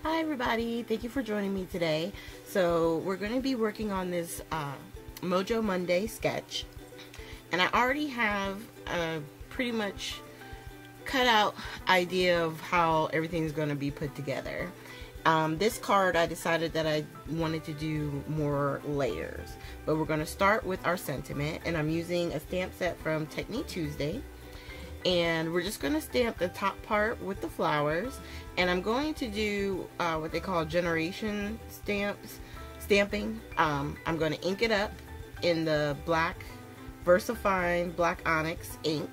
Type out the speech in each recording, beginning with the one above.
Hi everybody, thank you for joining me today. So we're going to be working on this Mojo Monday sketch, and I already have a pretty much cut out idea of how everything's going to be put together. This card, I decided that I wanted to do more layers, but we're going to start with our sentiment, and I'm using a stamp set from Technique Tuesday. And we're just going to stamp the top part with the flowers, and I'm going to do what they call generation stamping. I'm going to ink it up in the black VersaFine Black Onyx ink,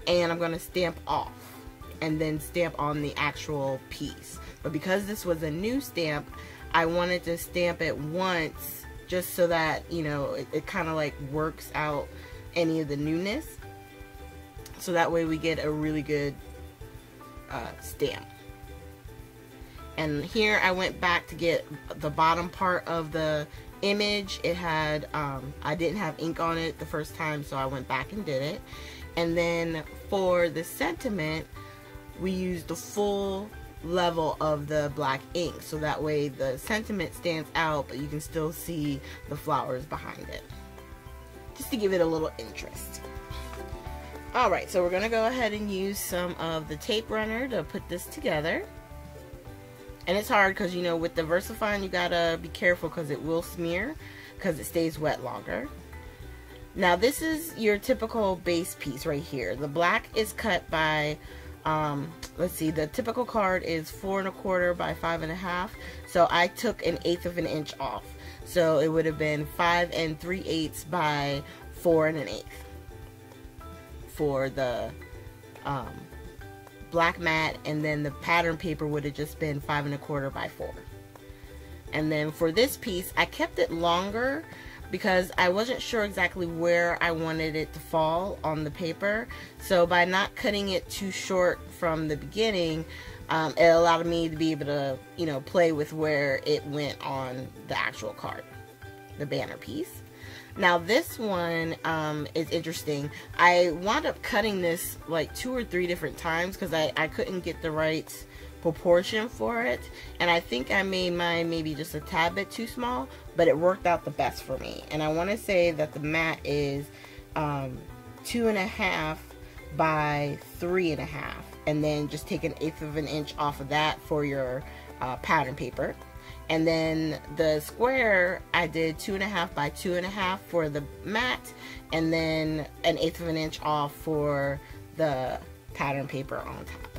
and I'm going to stamp off and then stamp on the actual piece. But because this was a new stamp, I wanted to stamp it once just so that, you know, it kind of like works out any of the newness. So that way we get a really good stamp. And here I went back to get the bottom part of the image. It had, I didn't have ink on it the first time, so I went back and did it. And then for the sentiment, we used the full level of the black ink. So that way the sentiment stands out, but you can still see the flowers behind it. Just to give it a little interest. Alright, so we're going to go ahead and use some of the tape runner to put this together. And it's hard because, you know, with the VersaFine you gotta be careful because it will smear because it stays wet longer. Now this is your typical base piece right here. The black is cut by, let's see, the typical card is 4 1/4 by 5 1/2. So I took 1/8 of an inch off. So it would have been 5 3/8 by 4 1/8. For the black mat, and then the pattern paper would have just been 5 1/4 by 4. And then for this piece, I kept it longer because I wasn't sure exactly where I wanted it to fall on the paper. So by not cutting it too short from the beginning, it allowed me to be able to, you know, play with where it went on the actual card, the banner piece. Now this one is interesting. I wound up cutting this like 2 or 3 different times because I couldn't get the right proportion for it, and I think I made mine maybe just a tad bit too small, but it worked out the best for me. And I want to say that the mat is 2 1/2 by 3 1/2, and then just take 1/8 of an inch off of that for your pattern paper. And then the square, I did 2 1/2 by 2 1/2 for the mat, and then 1/8 of an inch off for the pattern paper on top.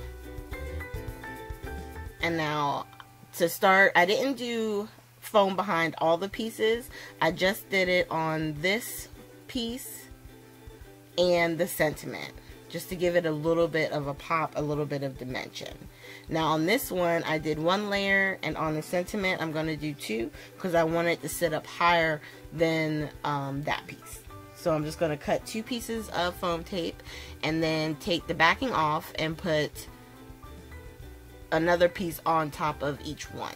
And now to start, I didn't do foam behind all the pieces. I just did it on this piece and the sentiment, just to give it a little bit of a pop, a little bit of dimension. Now on this one, I did 1 layer, and on the sentiment, I'm going to do 2 because I want it to sit up higher than that piece. So I'm just going to cut 2 pieces of foam tape and then take the backing off and put another piece on top of each one.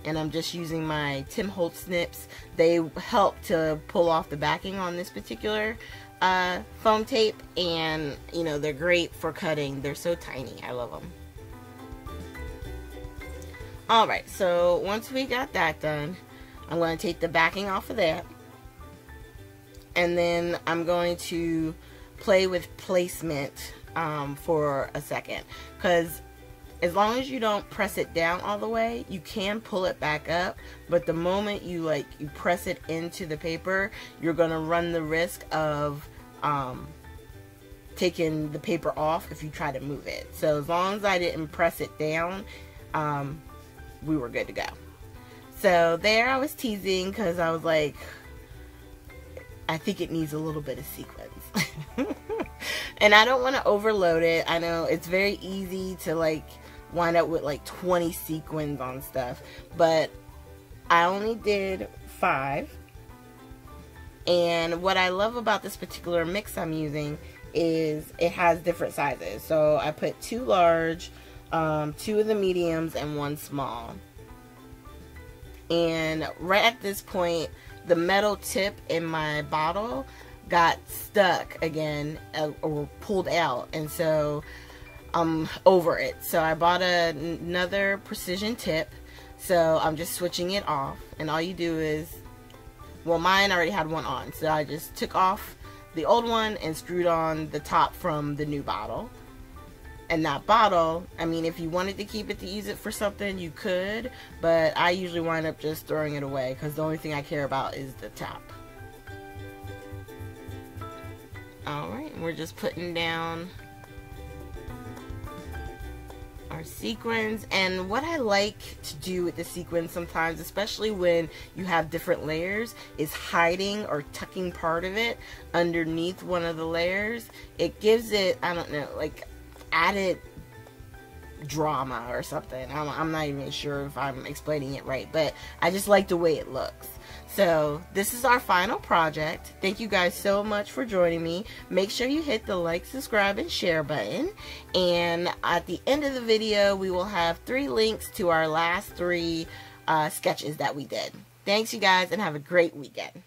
And I'm just using my Tim Holtz snips. They help to pull off the backing on this particular foam tape, and you know, they're great for cutting. They're so tiny. I love them. Alright, so once we got that done, I'm going to take the backing off of that, and then I'm going to play with placement for a second, because as long as you don't press it down all the way, you can pull it back up, but the moment you press it into the paper, you're going to run the risk of taking the paper off if you try to move it. So as long as I didn't press it down, we were good to go. So there I was teasing because I was like, I think it needs a little bit of sequins. And I don't want to overload it. I know it's very easy to like wind up with like 20 sequins on stuff, but I only did 5. And what I love about this particular mix I'm using is it has different sizes. So I put 2 large, 2 of the mediums, and 1 small. And right at this point, the metal tip in my bottle got stuck again, or pulled out, and so I'm over it. So I bought another precision tip. So I'm just switching it off, and all you do is, well, mine already had one on, so I just took off the old one and screwed on the top from the new bottle. And that bottle, I mean, if you wanted to keep it to use it for something, you could, but I usually wind up just throwing it away because the only thing I care about is the top. Alright, we're just putting down our sequins. And what I like to do with the sequins sometimes, especially when you have different layers, is hiding or tucking part of it underneath one of the layers. It gives it, I don't know, like added drama or something. I'm not even sure if I'm explaining it right, but I just like the way it looks. So this is our final project. Thank you guys so much for joining me. Make sure you hit the like, subscribe, and share button. And at the end of the video, we will have 3 links to our last 3 sketches that we did. Thanks, you guys, and have a great weekend.